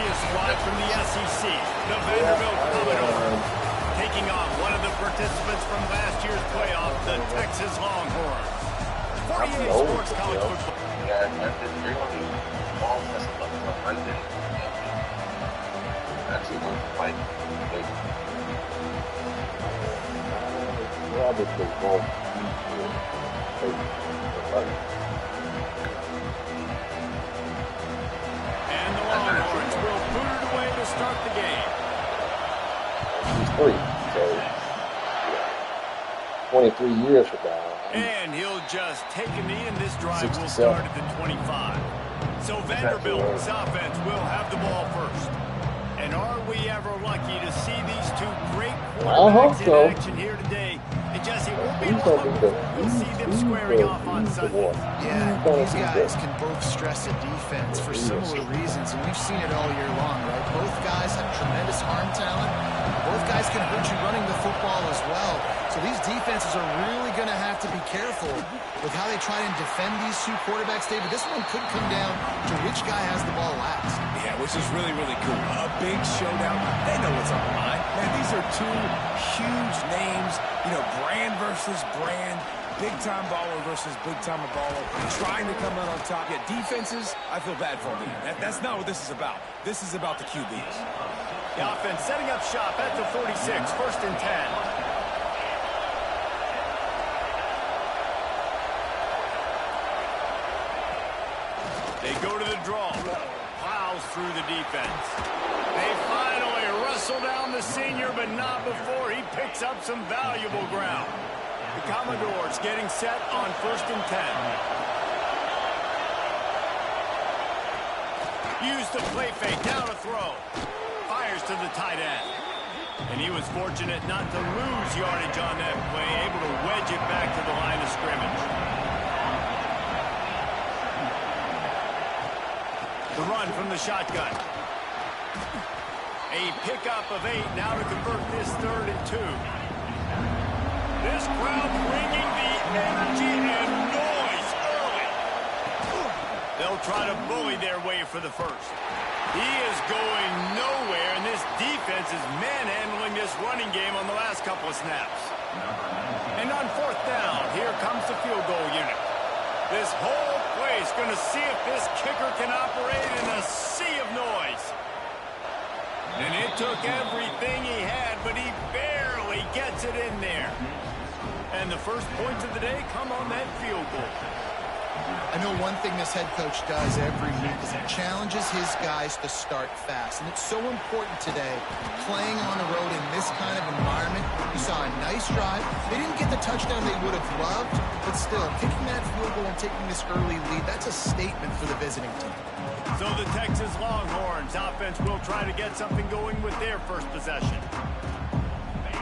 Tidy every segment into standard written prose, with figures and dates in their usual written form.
see a squad from the SEC, the Vanderbilt Commodores, taking on one of the participants from last year's playoff, the Texas Longhorns. 48 Sports College Football. And the Longhorns will boot it away to start the game. He's free, so 23 years from now. And he'll just take a knee, and this drive will start at the 25. So Vanderbilt's offense will have the ball first. And are we ever lucky to see these two great quarterbacks in action here today? And Jesse, we'll be we'll see them squaring off on Sunday. Yeah, these guys can both stress a defense for similar reasons, and we've seen it all year long, right? Both guys have tremendous arm talent. Both guys can hurt you running the football as well. So these defenses are really going to have to be careful with how they try and defend these two quarterbacks, David. This one could come down to which guy has the ball last. Yeah, which is really, really cool. A big showdown. They know what's on the line. Man, these are two huge names. You know, brand versus brand. Big-time baller versus big-time baller. Trying to come out on top. Yeah, defenses, I feel bad for them. That's not what this is about. This is about the QBs. The offense setting up shop at the 46, 1st and 10. They go to the draw. Plows through the defense. They finally wrestle down the senior, but not before he picks up some valuable ground. The Commodores getting set on 1st and 10. Use the play fake. Now to throw. Fires to the tight end. And he was fortunate not to lose yardage on that play, able to wedge it back to the line of scrimmage. The run from the shotgun. A pickup of 8 now to convert this 3rd and 2. This crowd bringing the energy and noise early. They'll try to bully their way for the first. He is going nowhere, and this defense is manhandling this running game on the last couple of snaps. And on 4th down, here comes the field goal unit. This whole place going to see if this kicker can operate in a sea of noise. And it took everything he had, but he barely gets it in there. And the first points of the day come on that field goal. I know one thing this head coach does every week is he challenges his guys to start fast. And it's so important today, playing on the road in this kind of environment. You saw a nice drive. They didn't get the touchdown they would have loved, but still, kicking that field goal and taking this early lead, that's a statement for the visiting team. So the Texas Longhorns offense will try to get something going with their first possession.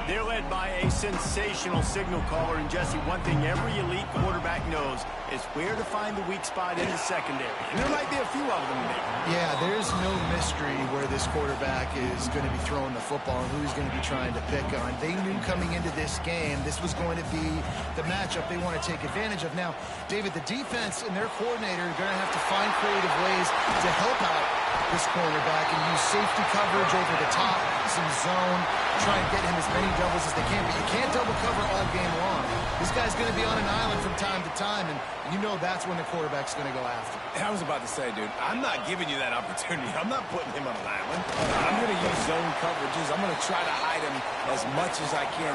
They're led by a sensational signal caller, and Jesse, one thing every elite quarterback knows is where to find the weak spot in the secondary. And there might be a few of them there. Yeah, there's no mystery where this quarterback is going to be throwing the football and who he's going to be trying to pick on. They knew coming into this game this was going to be the matchup they want to take advantage of. Now, David, the defense and their coordinator are going to have to find creative ways to help out this cornerback and use safety coverage over the top, some zone, try and get him as many doubles as they can. But you can't double cover all game long. This guy's going to be on an island from time to time, and you know that's when the quarterback's going to go after. I was about to say, dude, I'm not giving you that opportunity. I'm not putting him on an island. I'm going to use zone coverages. I'm going to try to hide him as much as I can.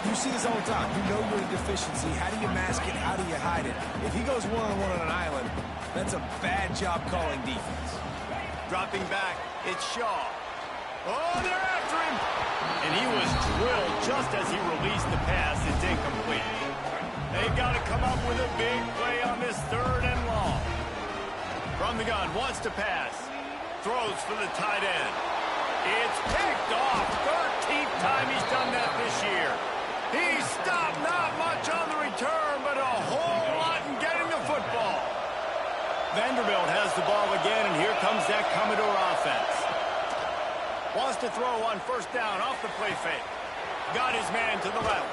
You see this all the time. You know your deficiency. How do you mask it? How do you hide it? If he goes one-on-one on an island, that's a bad job calling defense. Dropping back, it's Shaw. Oh, they're after him! And he was drilled just as he released the pass. It's incomplete. They've got to come up with a big play on this 3rd and long. From the gun, wants to pass. Throws for the tight end. It's picked off. 13th time he's done that this year. He stopped not much on the return, but a whole lot in getting the football. Vanderbilt has the ball again, and here comes that Commodore offense. Wants to throw on 1st down off the play fake. Got his man to the left.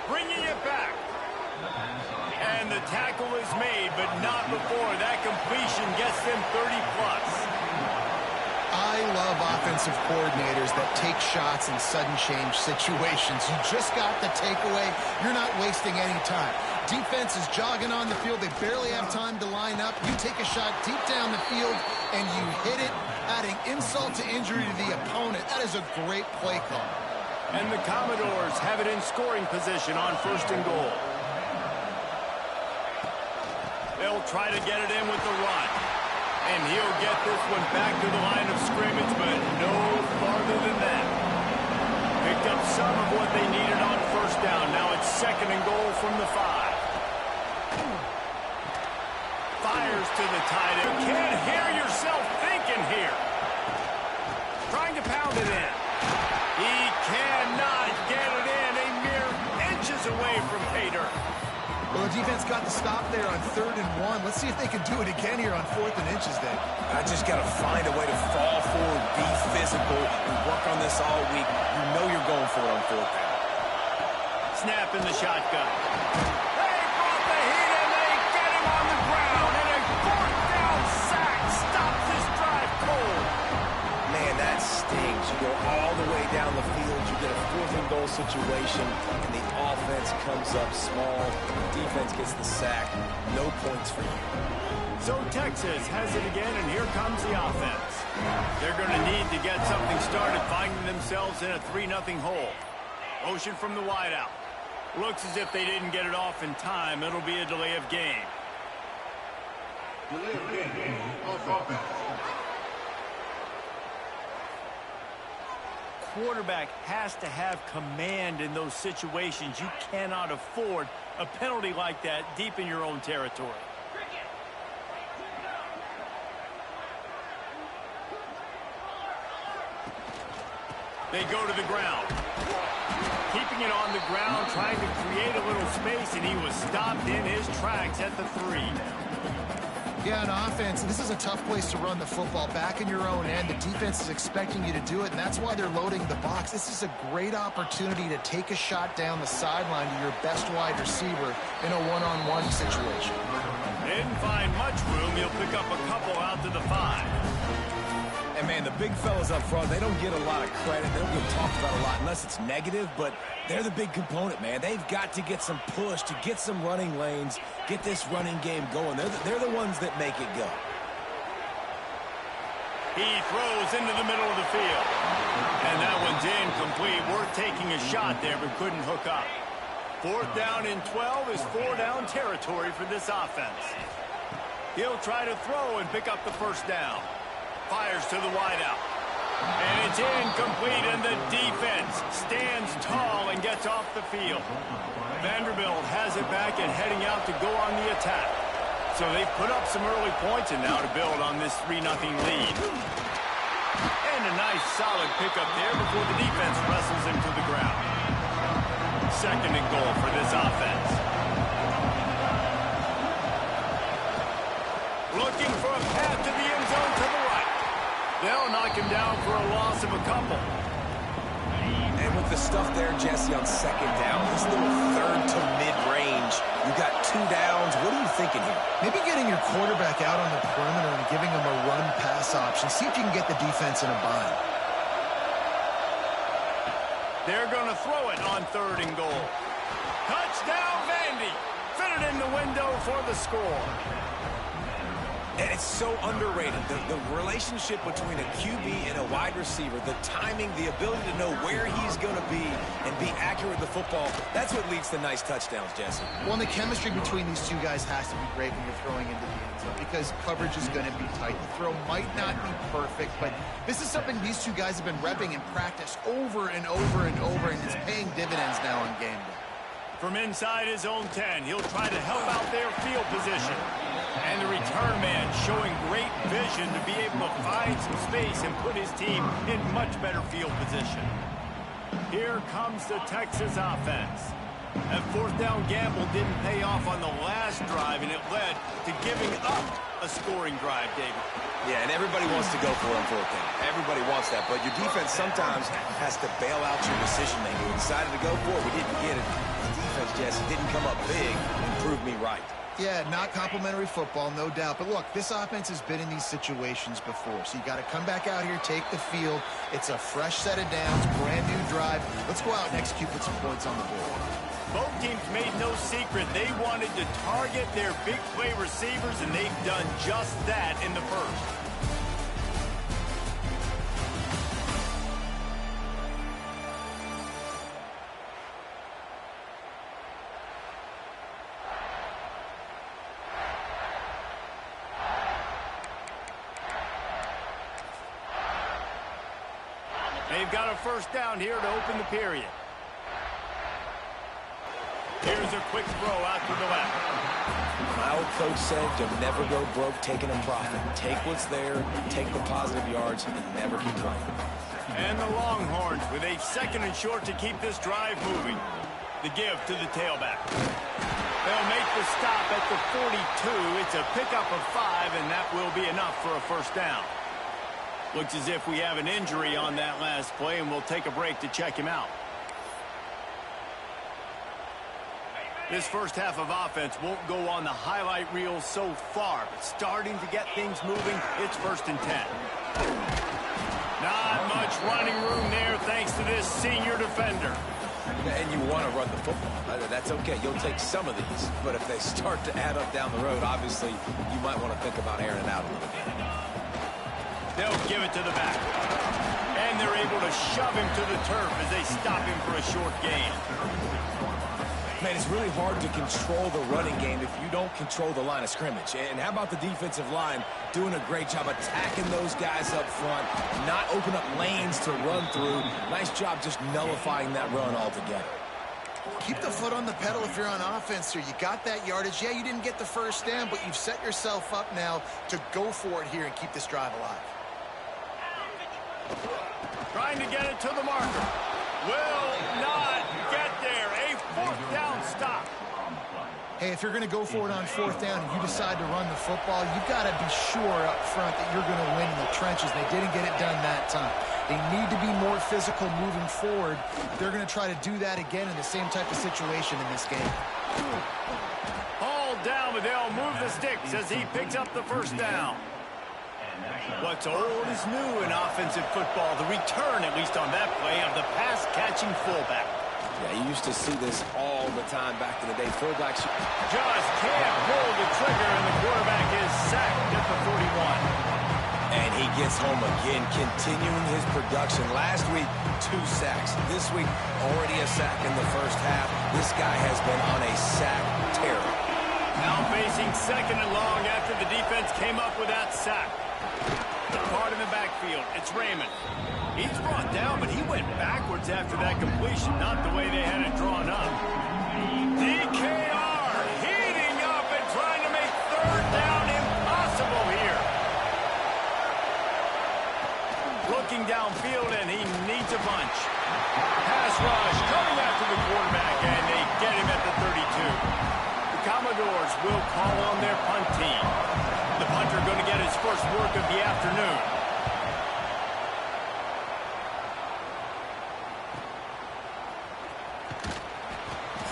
Bringing it back. And the tackle is made, but not before that completion gets them 30+. I offensive coordinators that take shots in sudden change situations. You just got the takeaway. You're not wasting any time. Defense is jogging on the field. They barely have time to line up. You take a shot deep down the field, and you hit it, adding insult to injury to the opponent. That is a great play call. And the Commodores have it in scoring position on 1st and goal. They'll try to get it in with the run. And he'll get this one back to the line of scrimmage, but no farther than that. Picked up some of what they needed on 1st down. Now it's 2nd and goal from the 5. Fires to the tight end. You can't hear yourself thinking here. Trying to pound it in. He cannot get it in. A mere inches away from pay dirt. Well, the defense got the stop there on 3rd and 1. Let's see if they can do it again here on 4th and inches, Dave. I just got to find a way to fall forward, be physical, and work on this all week. You know you're going for it on 4th down. Snap in the shotgun. They brought the heat and they get him on the ground. And a 4th down sack stops this drive cold. Man, that stings. You go all the way down the field. You get a 4th and goal situation, and the offense comes up small. The defense gets the sack. No points for you. So Texas has it again, and here comes the offense. They're going to need to get something started, finding themselves in a 3-0 hole. Motion from the wideout. Looks as if they didn't get it off in time. It'll be a delay of game. Delay of game. Offense. Quarterback has to have command in those situations. You cannot afford a penalty like that deep in your own territory. They go to the ground. Keeping it on the ground, trying to create a little space, and he was stopped in his tracks at the 3. Yeah, on offense, this is a tough place to run the football. Back in your own end, the defense is expecting you to do it, and that's why they're loading the box. This is a great opportunity to take a shot down the sideline to your best wide receiver in a one-on-one situation. They didn't find much room. He'll pick up a couple out to the 5. And, man, the big fellas up front, they don't get a lot of credit. They don't get talked about a lot unless it's negative, but they're the big component, man. They've got to get some push, to get some running lanes, get this running game going. They're the ones that make it go. He throws into the middle of the field. And that one's incomplete. Worth taking a shot there, but couldn't hook up. 4th down and 12 is 4-down territory for this offense. He'll try to throw and pick up the 1st down. Fires to the wideout. And it's incomplete, and the defense stands tall and gets off the field. Vanderbilt has it back and heading out to go on the attack. So they've put up some early points and now to build on this 3-0 lead. And a nice solid pickup there before the defense wrestles him to the ground. 2nd and goal for this offense. Looking for a path to the end zone to the right. They'll knock him down for a loss of a couple. And with the stuff there, Jesse, on 2nd down, this little 3rd to mid-range, you got 2 downs. What are you thinking here? Maybe getting your quarterback out on the perimeter and giving him a run-pass option. See if you can get the defense in a bind. They're going to throw it on 3rd and goal. Touchdown, Vandy. Fit it in the window for the score. And it's so underrated. The relationship between a QB and a wide receiver, the timing, the ability to know where he's going to be and be accurate with the football, that's what leads to nice touchdowns, Jesse. Well, and the chemistry between these two guys has to be great when you're throwing into the end zone because coverage is going to be tight. The throw might not be perfect, but this is something these two guys have been repping in practice over and over and over, and it's paying dividends now on game day. From inside his own 10, he'll try to help out their field position. And the return man showing great vision to be able to find some space and put his team in much better field position. Here comes the Texas offense. That 4th down gamble didn't pay off on the last drive, and it led to giving up a scoring drive, David. Yeah, and everybody wants to go for it on 4th down. Everybody wants that, but your defense sometimes has to bail out your decision-making. We decided to go for it. We didn't get it. The defense, Jesse, didn't come up big and prove me right. Yeah, not complimentary football, no doubt. But look, this offense has been in these situations before. So you got to come back out here, take the field. It's a fresh set of downs, brand new drive. Let's go out and execute with some points on the board. Both teams made no secret they wanted to target their big play receivers, and they've done just that in the first. They've got a first down here to open the period. Here's a quick throw out to the left. My old coach said you'll never go broke taking a profit. Take what's there, take the positive yards, and never complain. And the Longhorns with a 2nd and short to keep this drive moving. The give to the tailback. They'll make the stop at the 42. It's a pickup of 5, and that will be enough for a first down. Looks as if we have an injury on that last play, and we'll take a break to check him out. This first half of offense won't go on the highlight reel so far, but starting to get things moving, it's 1st and 10. Not much running room there thanks to this senior defender. And you want to run the football. That's okay. You'll take some of these. But if they start to add up down the road, obviously, you might want to think about airing it out a little bit. They'll give it to the back. And they're able to shove him to the turf as they stop him for a short gain. Man, it's really hard to control the running game if you don't control the line of scrimmage. And how about the defensive line doing a great job attacking those guys up front, not open up lanes to run through. Nice job just nullifying that run altogether. Keep the foot on the pedal if you're on offense here. You got that yardage. Yeah, you didn't get the first down, but you've set yourself up now to go for it here and keep this drive alive. Trying to get it to the marker. Will not get there. A 4th down stop. Hey, if you're going to go for it on 4th down and you decide to run the football, you've got to be sure up front that you're going to win in the trenches. They didn't get it done that time. They need to be more physical moving forward. They're going to try to do that again in the same type of situation in this game. Hauled down, but they'll move the sticks as he picks up the first down. What's old is new in offensive football. The return, at least on that play, of the pass-catching fullback. Yeah, you used to see this all the time back in the day. Fullbacks just can't pull the trigger, and the quarterback is sacked at the 41. And he gets home again, continuing his production. Last week, 2 sacks. This week, already a sack in the first half. This guy has been on a sack tear. Now facing 2nd and long after the defense came up with that sack. The part in the backfield, it's Raymond. He's brought down, but he went backwards after that completion, not the way they had it drawn up. DKR heating up and trying to make 3rd down impossible here. Looking downfield, and he needs a bunch. Pass rush coming after the quarterback, and they get him at the 32. The Commodores will call on their punt team. The punter going to get his first work of the afternoon.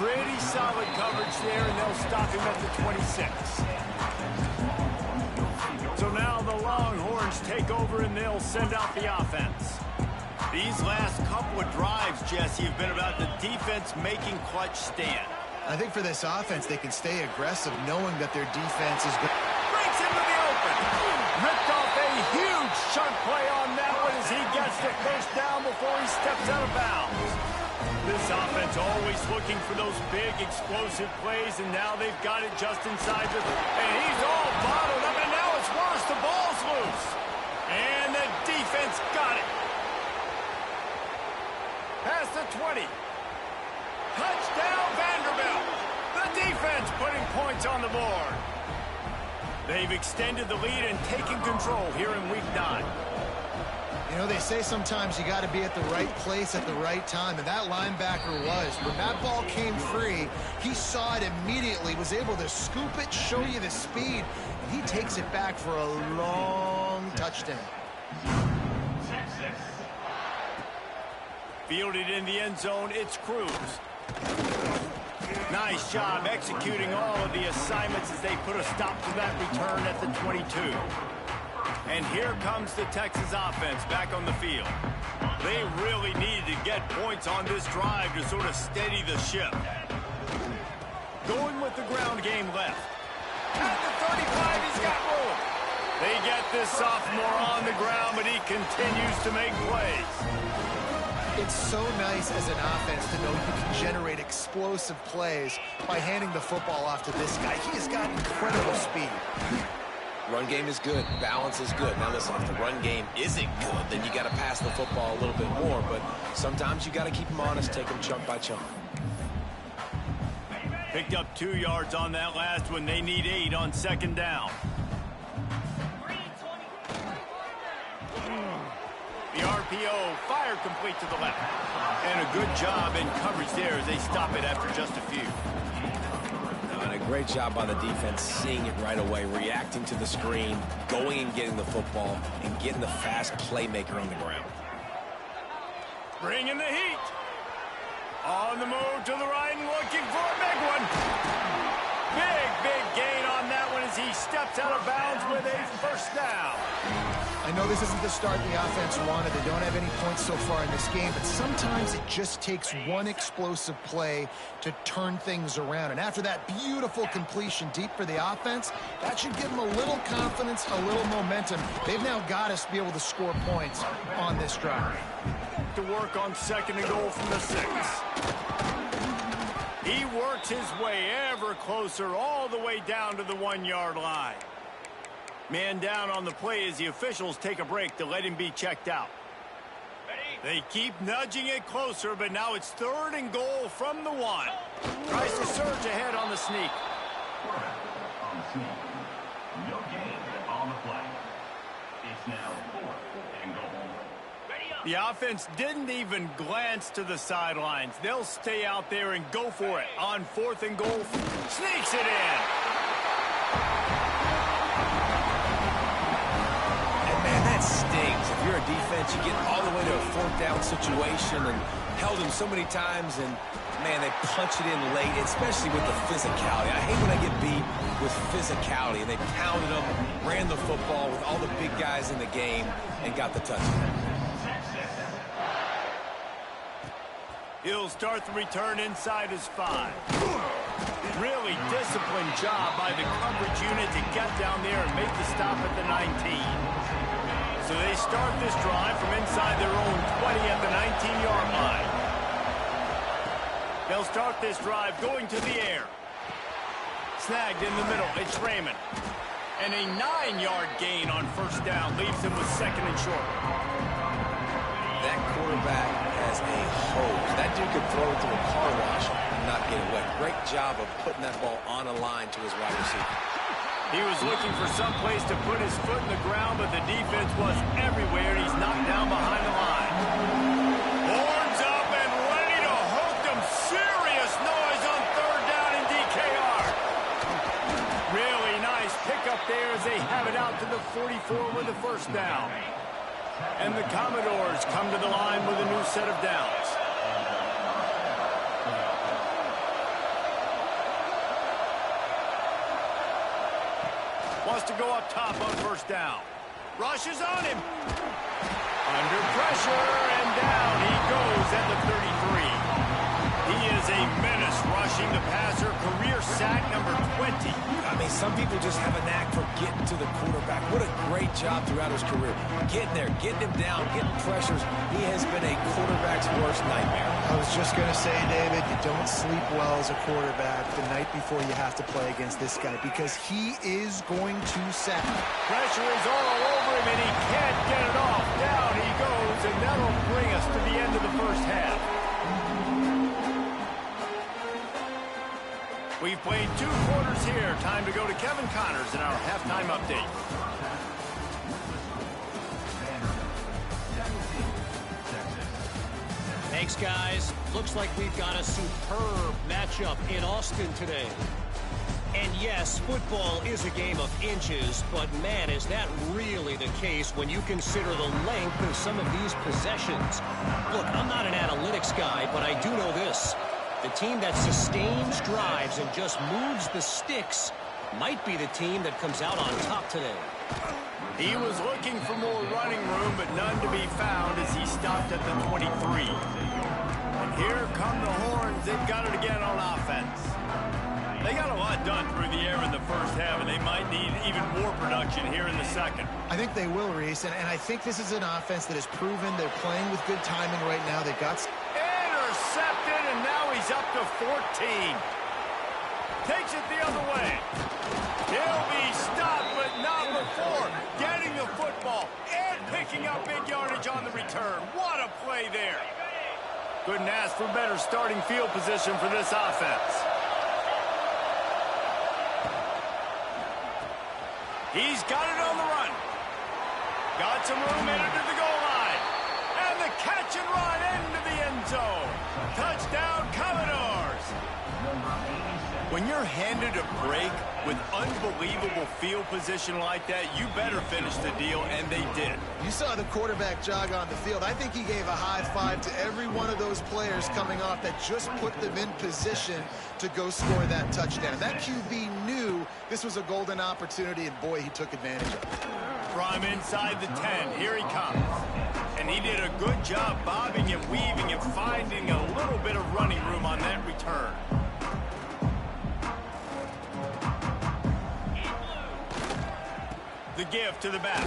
Pretty solid coverage there, and they'll stop him at the 26. So now the Longhorns take over, and they'll send out the offense. These last couple of drives, Jesse, have been about the defense making clutch stand. I think for this offense, they can stay aggressive knowing that their defense is good. Breaks into the open. Ripped off a huge chunk play on that one as he gets the first down before he steps out of bounds. This offense always looking for those big explosive plays, and now they've got it just inside the... And he's all bottled up, and now it's worse. The ball's loose. And the defense got it. Past the 20. Touchdown, Vanderbilt. The defense putting points on the board. They've extended the lead and taken control here in Week 9. You know, they say sometimes you got to be at the right place at the right time, and that linebacker was. When that ball came free, he saw it immediately, was able to scoop it, show you the speed, and he takes it back for a long touchdown. Fielded in the end zone, it's Cruz. Nice job executing all of the assignments as they put a stop to that return at the 22. And here comes the Texas offense back on the field. They really needed to get points on this drive to sort of steady the ship. Going with the ground game left. At the 35, he's got room. They get this sophomore on the ground, but he continues to make plays. It's so nice as an offense to know you can generate explosive plays by handing the football off to this guy. He has got incredible speed. Run game is good. Balance is good. Now listen, if the run game isn't good, then you got to pass the football a little bit more. But sometimes you got to keep them honest, take them chunk by chunk. Picked up 2 yards on that last one. They need 8 on second down. The RPO fired complete to the left. And a good job in coverage there as they stop it after just a few. And a great job by the defense, seeing it right away, reacting to the screen, going and getting the football, and getting the fast playmaker on the ground. Bringing the heat. On the move to the right and looking for a big one. Big gain on that one as he steps out of bounds with a first down. I know this isn't the start the offense wanted. They don't have any points so far in this game, but sometimes it just takes one explosive play to turn things around. And after that beautiful completion deep for the offense, that should give them a little confidence, a little momentum. They've now got us to be able to score points on this drive. To work on second and goal from the 6. He works his way ever closer all the way down to the 1-yard line. Man down on the play as the officials take a break to let him be checked out. They keep nudging it closer, but now it's 3rd and goal from the 1. Tries to surge ahead on the sneak. On the sneak. No gain on the play. It's now 4th and goal. The offense didn't even glance to the sidelines. They'll stay out there and go for it on 4th and goal. Sneaks it in. That stings. If you're a defense, you get all the way to a 4th down situation and held him so many times, and man, they punch it in late, especially with the physicality. I hate when I get beat with physicality, and they pounded them, ran the football with all the big guys in the game, and got the touchdown. He'll start the return inside his 5. Really disciplined job by the coverage unit to get down there and make the stop at the 19. So they start this drive from inside their own 20 at the 19-yard line. They'll start this drive going to the air. Snagged in the middle. It's Raymond. And a 9-yard gain on first down leaves him with 2nd and short. That quarterback has a hose. That dude could throw it through a car wash and not get it wet. Great job of putting that ball on a line to his wide receiver. He was looking for some place to put his foot in the ground, but the defense was everywhere, and he's knocked down behind the line. Horns up and ready to hook them. Serious noise on 3rd down in DKR. Really nice pickup there as they have it out to the 44 with the first down. And the Commodores come to the line with a new set of downs. Wants to go up top on first down. Rushes on him. Under pressure, and down he goes at the 33. He is a menace rushing the passer. Career sack number 20. I mean, some people just have a knack for getting to the quarterback. What a great job throughout his career. Getting there, getting him down, getting pressures. He has been a quarterback's worst nightmare. I was just going to say, David, you don't sleep well as a quarterback the night before you have to play against this guy because he is going to sack. Pressure is all over him, and he can't get it off. Down he goes, and that'll bring us to the end of the first half. We've played 2 quarters here. Time to go to Kevin Connors in our halftime update. Thanks, guys. Looks like we've got a superb matchup in Austin today. And yes, football is a game of inches, but man, is that really the case when you consider the length of some of these possessions. Look, I'm not an analytics guy, but I do know this. The team that sustains drives and just moves the sticks might be the team that comes out on top today. He was looking for more running room, but none to be found as he stopped at the 23. And here come the Horns. They've got it again on offense. They got a lot done through the air in the first half, and they might need even more production here in the second. I think they will, Reese, and I think this is an offense that has proven they're playing with good timing right now. They've got... Intercepted, and now he's up to 14. Takes it the other way. He'll be stopped, but not before getting the football and picking up big yardage on the return. What a play there. Couldn't ask for better starting field position for this offense. He's got it on the run. Got some room into the goal line. And the catch and run into the end zone. Touchdown, Commodores. When you're handed a break with unbelievable field position like that, you better finish the deal, and they did. You saw the quarterback jog on the field. I think he gave a high five to every one of those players coming off that just put them in position to go score that touchdown. That QB knew this was a golden opportunity, and boy, he took advantage of it. From inside the 10, here he comes. And he did a good job bobbing and weaving and finding a little bit of running room on that return. The give to the back.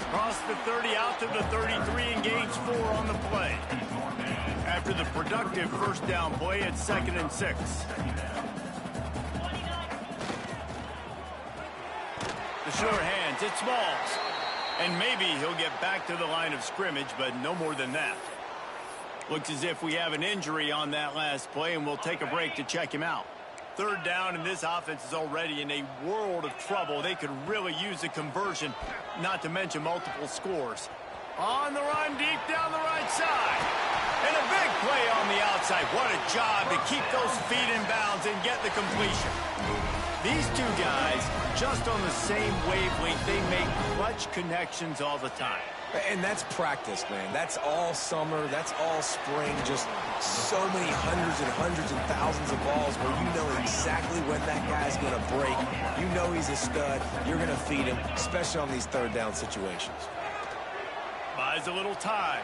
Across the 30 out to the 33 and gains 4 on the play. After the productive first down play, it's 2nd and 6. The sure hands, it's Smalls. And maybe he'll get back to the line of scrimmage, but no more than that. Looks as if we have an injury on that last play, and we'll take a break to check him out. 3rd down, and this offense is already in a world of trouble. They could really use a conversion, not to mention multiple scores. On the run, deep down the right side. And a big play on the outside. What a job to keep those feet in bounds and get the completion. These two guys, just on the same wavelength, they make clutch connections all the time. And that's practice, man. That's all summer. That's all spring. Just so many hundreds and thousands of balls where you know exactly when that guy's going to break. You know he's a stud. You're going to feed him, especially on these 3rd down situations. Buys a little time.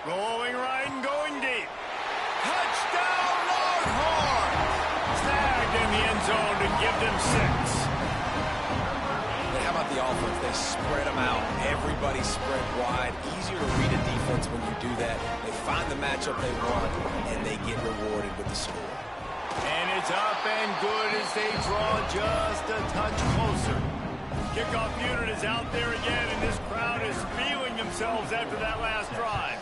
Rolling right and going deep. Touchdown, Longhorn! Snagged in the end zone to give them 6. How about the offense? They spread them out. Everybody spread wide. Easier to read a defense when you do that. They find the matchup they want, and they get rewarded with the score. And it's up and good as they draw just a touch closer. Kickoff unit is out there again, and this crowd is feeling themselves after that last drive.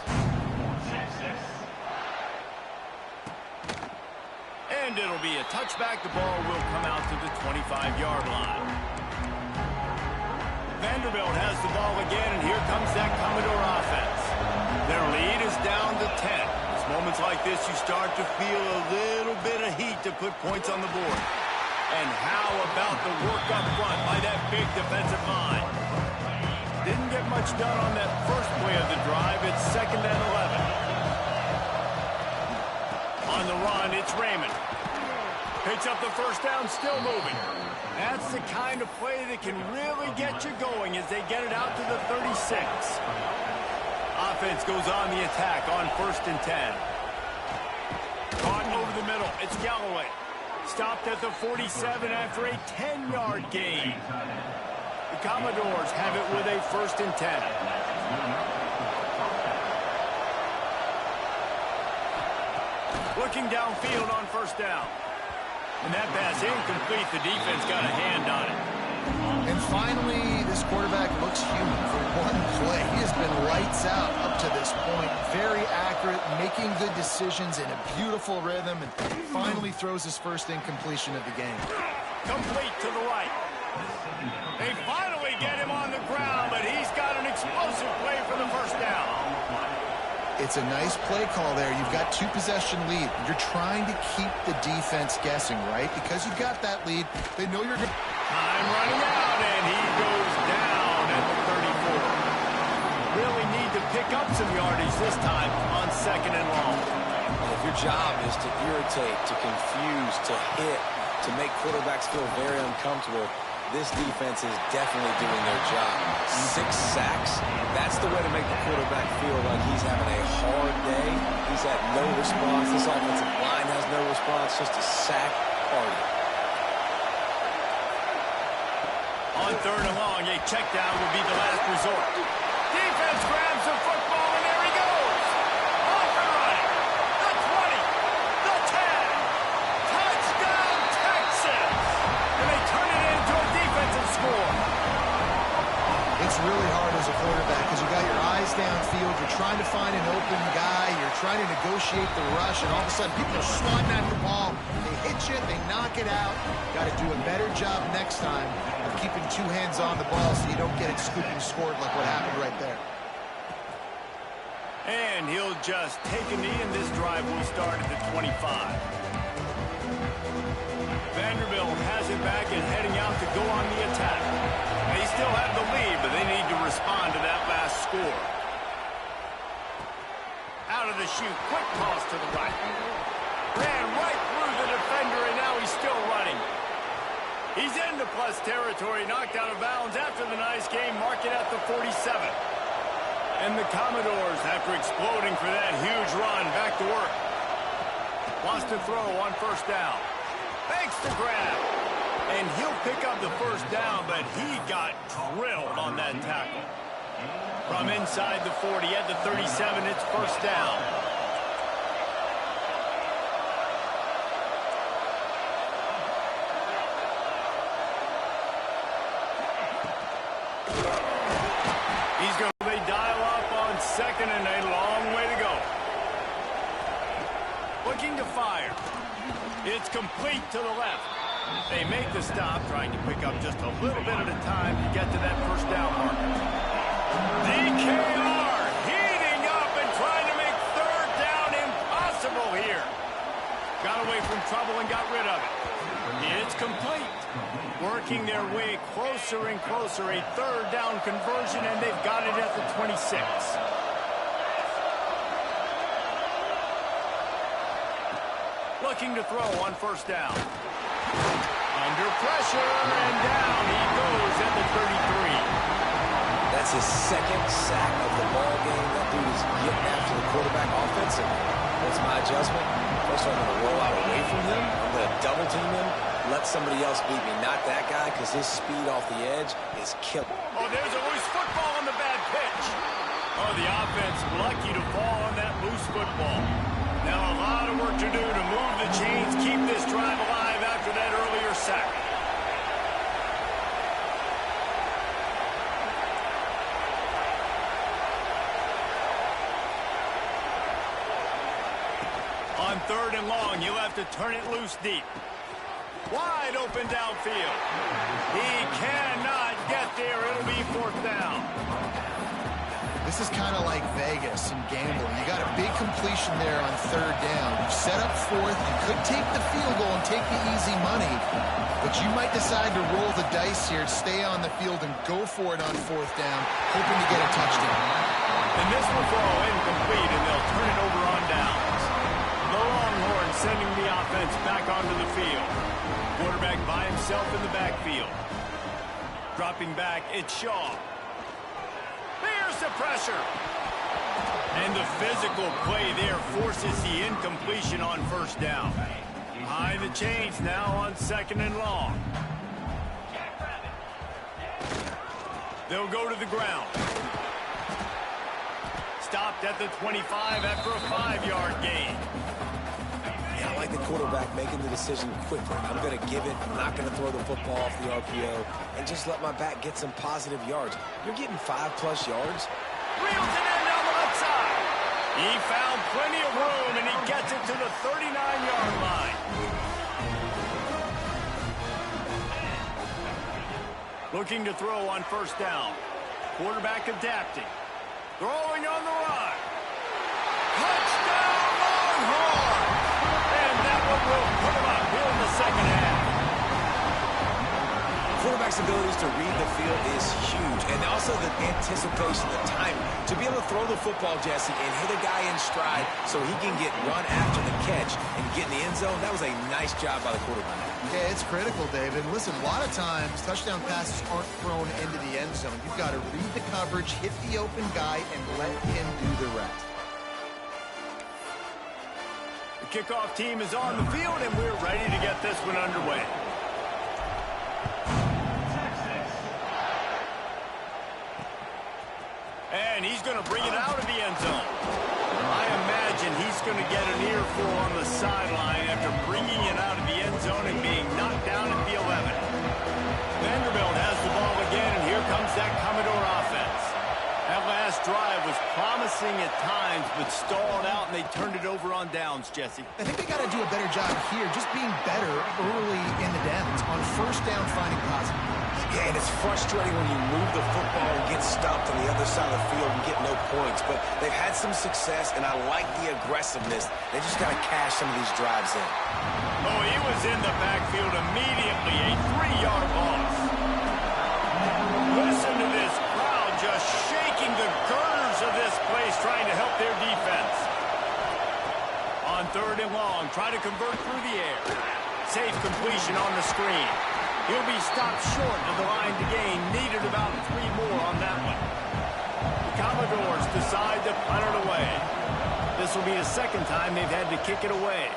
And it'll be a touchback. The ball will come out to the 25-yard line. Vanderbilt has the ball again, and here comes that Commodore offense. Their lead is down to 10. It's moments like this you start to feel a little bit of heat to put points on the board. And how about the work up front by that big defensive line? Didn't get much done on that first play of the drive. It's 2nd and 11. On the run, it's Raymond. Picks up the first down, still moving. That's the kind of play that can really get you going as they get it out to the 36. Offense goes on the attack on 1st and 10. Caught over the middle. It's Galloway. Stopped at the 47 after a 10-yard gain. The Commodores have it with a 1st and 10. Looking downfield on 1st down. And that pass incomplete. The defense got a hand on it. And finally, this quarterback looks human for one play. He has been lights out up to this point. Very accurate, making good decisions in a beautiful rhythm, and finally throws his first incompletion of the game. Complete to the right. They finally get him on the ground, but he's got an explosive play for the first down. It's a nice play call there. You've got 2-possession lead. You're trying to keep the defense guessing, right? Because you've got that lead. They know you're going to... Time running out, and he goes down at the 34. Really need to pick up some yardage this time on 2nd and long. And if Your job is to irritate, to confuse, to hit, to make quarterbacks feel very uncomfortable. This defense is definitely doing their job. 6 sacks, that's the way to make the quarterback feel like he's having a hard day. He's had no response. This offensive line has no response, just a sack party. On 3rd and long, a check down will be the last resort. Defense grabs the football, and there he goes. Off and running. The 20, the 10. Touchdown, Texas. And they turn it into a defensive score. It's really hard as a quarterback because you got your eyes downfield. You're trying to find an open guy. You're trying to negotiate the rush, and all of a sudden people are swatting at the ball. They hit you, they knock it out. Got to do a better job next time of keeping 2 hands on the ball so you don't get it scooped and scored like what happened right there. And he'll just take a knee, and this drive will start at the 25. Vanderbilt has it back and heading out to go on the attack. They still have the lead, but they need to respond to that last score. Out of the chute, quick toss to the right. Ran right through the defender, and now he's still running. He's into plus territory, knocked out of bounds after the nice game, marking at the 47. And the Commodores, after exploding for that huge run, back to work. Wants to throw on 1st down. Thanks to grab. And he'll pick up the 1st down, but he got drilled on that tackle. From inside the 40 at the 37, it's 1st down. He's going to dial up on 2nd and a long way to go. Looking to fire. It's complete to the left. They make the stop, trying to pick up just a little bit at a time to get to that 1st down mark. DKR heating up and trying to make 3rd down impossible here. Got away from trouble and got rid of it. It's complete. Working their way closer and closer. A 3rd down conversion, and they've got it at the 26. Looking to throw on 1st down. Under pressure, and down he goes at the 33. That's his 2nd sack of the ball game. That dude is getting after the quarterback offensively. What's my adjustment? First, I'm going to roll out away from him. I'm going to double team him. Let somebody else beat me, not that guy, because his speed off the edge is killer. Oh, there's a loose football on the bad pitch. Oh, the offense lucky to fall on that loose football. Now a lot of work to do to move the chains, keep this drive alive after that earlier sack. On 3rd and long, you'll have to turn it loose deep. Wide open downfield. He cannot get there. It'll be 4th down. This is kind of like Vegas and gambling. You got a big completion there on 3rd down. You set up 4th. You could take the field goal and take the easy money, but you might decide to roll the dice here, stay on the field, and go for it on 4th down, hoping to get a touchdown. And this will fall incomplete, and they'll turn it over on downs. The Longhorns sending the offense back onto the field. Quarterback by himself in the backfield. Dropping back, it's Shaw. There's the pressure. And the physical play there forces the incompletion on 1st down. High the chains now on 2nd and long. They'll go to the ground. Stopped at the 25 after a 5-yard gain. Yeah, I like the quarterback making the decision quickly. I'm going to give it. I'm not going to throw the football off the RPO and just let my back get some positive yards. You're getting 5+ yards. Reels it in down the left side. He found plenty of room, and he gets it to the 39-yard line. Looking to throw on 1st down. Quarterback adapting. Throwing on the run. Touchdown, Longhorns! And that one will put him up here in the 2nd half. quarterback's abilities to read the field is huge, and also the anticipation, the timing. To be able to throw the football, Jesse, and hit a guy in stride so he can get run after the catch and get in the end zone, that was a nice job by the quarterback. Yeah, it's critical, David. Listen, a lot of times, touchdown passes aren't thrown into the end zone. You've got to read the coverage, hit the open guy, and let him do the rest. The kickoff team is on the field, and we're ready to get this one underway. And he's going to bring it out of the end zone. I imagine he's going to get an earful on the sideline after bringing it out of the end zone and being knocked down at the 11. Vanderbilt has the ball again, and here comes that Commodore offense. That last drive was promising at times, but stalled out, and they turned it over on downs, Jesse. I think they got to do a better job here, just being better early in the downs, on first down finding positive. Yeah, and it's frustrating when you move the football and get stopped on the other side of the field and get no points. But they've had some success, and I like the aggressiveness. They just got to cash some of these drives in. Oh, he was in the backfield immediately. A 3-yard loss. Listen to this crowd just shaking the girders of this place, trying to help their defense. On 3rd and long, try to convert through the air. Safe completion on the screen. He'll be stopped short of the line to gain. Needed about 3 more on that one. The Commodores decide to punt it away. This will be the second time they've had to kick it away.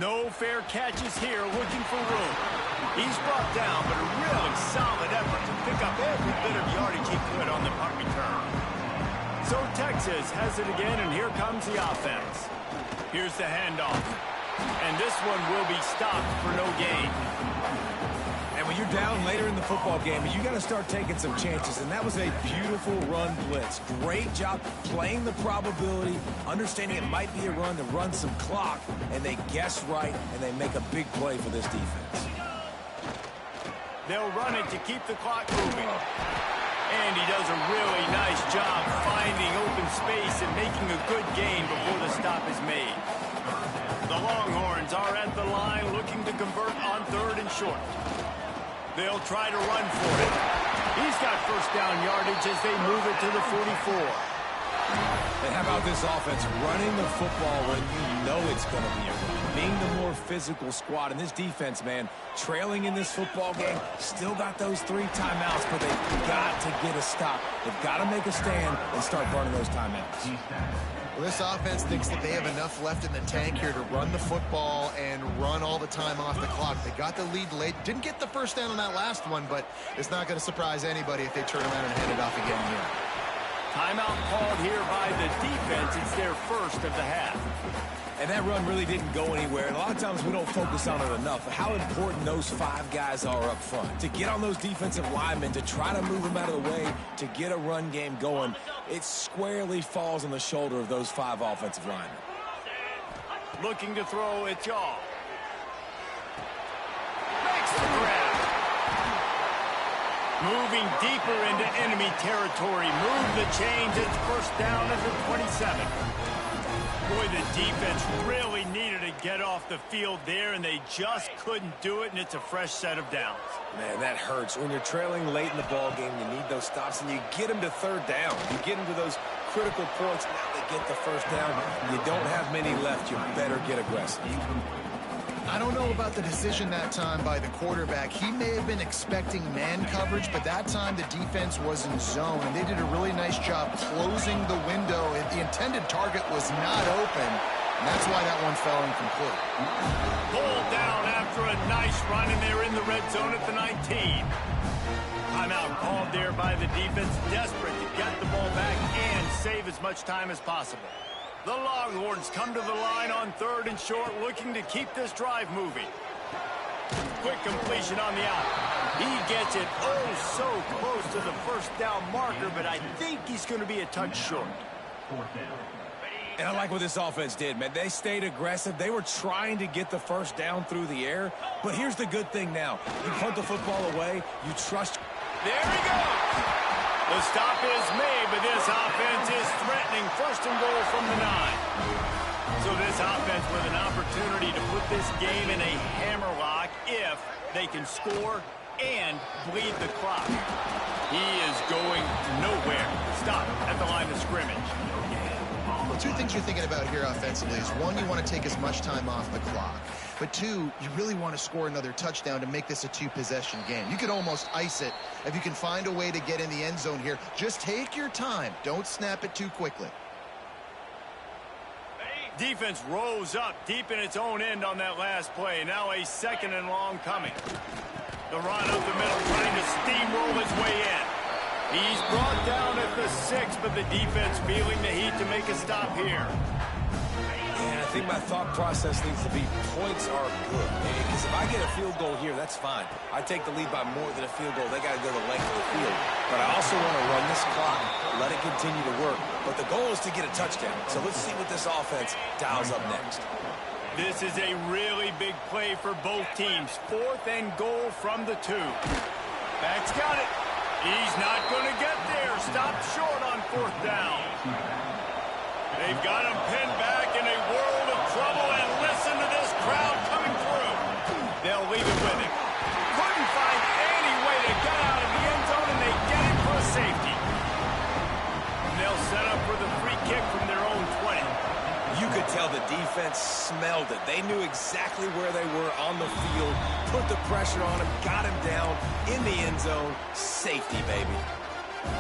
No fair catches here, looking for room. He's brought down, but a really solid effort to pick up every bit of yardage he could on the punt return. So Texas has it again, and here comes the offense. Here's the handoff. And this one will be stopped for no gain. And when you're down later in the football game, you got to start taking some chances. And that was a beautiful run blitz. Great job playing the probability, understanding it might be a run to run some clock, and they guess right, and they make a big play for this defense. They'll run it to keep the clock moving. And he does a really nice job finding open space and making a good gain before the stop is made. The Longhorns are at the line looking to convert on 3rd and short. They'll try to run for it. He's got first down yardage as they move it to the 44. And how about this offense running the football when you know it's going to be a run? Being the more physical squad. And this defense, man, trailing in this football game, still got those 3 timeouts, but they've got to get a stop. They've got to make a stand and start burning those timeouts. Well, this offense thinks that they have enough left in the tank here to run the football and run all the time off the clock. They got the lead late. Didn't get the first down on that last one, but it's not going to surprise anybody if they turn around and hand it off again here. Timeout called here by the defense. It's their first of the half. And that run really didn't go anywhere. And a lot of times we don't focus on it enough. How important those 5 guys are up front. To get on those defensive linemen, to try to move them out of the way, to get a run game going, it squarely falls on the shoulder of those 5 offensive linemen. Looking to throw, it's Yaw. Makes the grab. Moving deeper into enemy territory. Move the chains. It's first down at the 27. Boy, the defense really needed to get off the field there, and they just couldn't do it, and it's a fresh set of downs. Man, that hurts. When you're trailing late in the ball game, you need those stops, and you get them to 3rd down. You get them to those critical points. Now they get the first down. You don't have many left. You better get aggressive. I don't know about the decision that time by the quarterback. He may have been expecting man coverage, but that time the defense was in zone, and they did a really nice job closing the window. The intended target was not open, and that's why that one fell incomplete. Pulled down after a nice run, and they're in the red zone at the 19. Timeout called there by the defense, desperate to get the ball back and save as much time as possible. The Longhorns come to the line on 3rd and short, looking to keep this drive moving. Quick completion on the out. He gets it oh so close to the first down marker, but I think he's going to be a touch short. And I like what this offense did, man. They stayed aggressive. They were trying to get the first down through the air. But here's the good thing now. You punt the football away. You trust. There he goes. The stop is made, but this offense is threatening. First and goal from the 9. So this offense with an opportunity to put this game in a hammerlock if they can score and bleed the clock. He is going nowhere. Stop at the line of scrimmage. Well, two things you're thinking about here offensively is, one, you want to take as much time off the clock. But two, you really want to score another touchdown to make this a two-possession game. You could almost ice it if you can find a way to get in the end zone here. Just take your time. Don't snap it too quickly. Defense rose up deep in its own end on that last play. Now a 2nd and long coming. The run up the middle, trying to steamroll his way in. He's brought down at the 6, but the defense feeling the heat to make a stop here. Yeah, I think my thought process needs to be points are good. Because if I get a field goal here, that's fine. I take the lead by more than a field goal. They got to go the length of the field. But I also want to run this clock, let it continue to work. But the goal is to get a touchdown. So let's see what this offense dials up next. This is a really big play for both teams. 4th and goal from the 2. Mack's got it. He's not going to get there. Stopped short on 4th down. They've got him pinned back in a world of trouble, and listen to this crowd coming through. They'll leave it with him. Couldn't find any way to get out of the end zone, and they get him for a safety. And they'll set up for the free kick from their own 20. You could tell the defense smelled it. They knew exactly where they were on the field, put the pressure on him, got him down in the end zone. Safety, baby.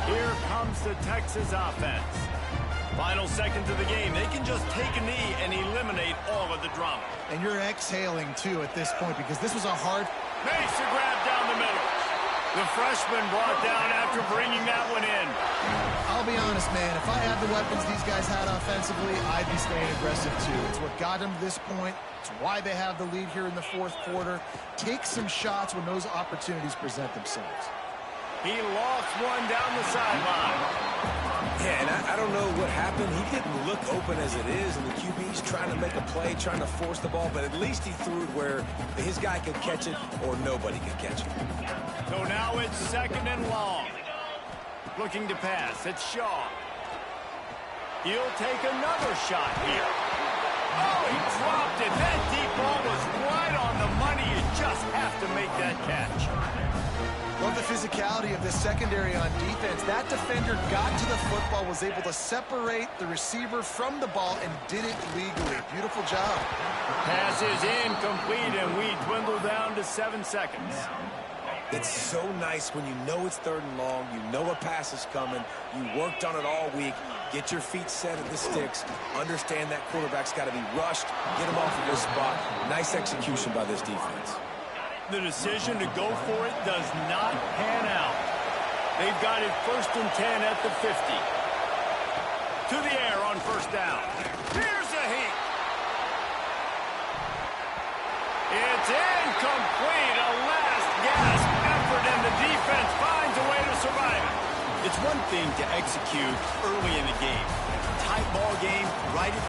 Here comes the Texas offense. Final seconds of the game. They can just take a knee and eliminate all of the drama. And you're exhaling, too, at this point, because this was a hard... Makes a grab down the middle. The freshman brought down after bringing that one in. I'll be honest, man. If I had the weapons these guys had offensively, I'd be staying aggressive, too. It's what got them to this point. It's why they have the lead here in the 4th quarter. Take some shots when those opportunities present themselves. He lost one down the sideline. Yeah, and I don't know what happened. He didn't look open as it is, and the QB's trying to make a play, trying to force the ball, but at least he threw it where his guy could catch it or nobody could catch it. So now it's 2nd and long. Looking to pass. It's Shaw. He'll take another shot here. Oh, he dropped it. That deep ball was right on the money. You just have to make that catch. Love the physicality of this secondary on defense. That defender got to the football, was able to separate the receiver from the ball, and did it legally. Beautiful job. Pass is incomplete, and we dwindle down to 7 seconds. It's so nice when you know it's 3rd and long, you know a pass is coming, you worked on it all week, get your feet set at the sticks, understand that quarterback's got to be rushed, get him off of this spot. Nice execution by this defense. The decision to go for it does not pan out. They've got it 1st and 10 at the 50. To the air on 1st down. Here's the heat. It's incomplete. A last gasp effort, and the defense finds a way to survive it. It's one thing to execute early in the game.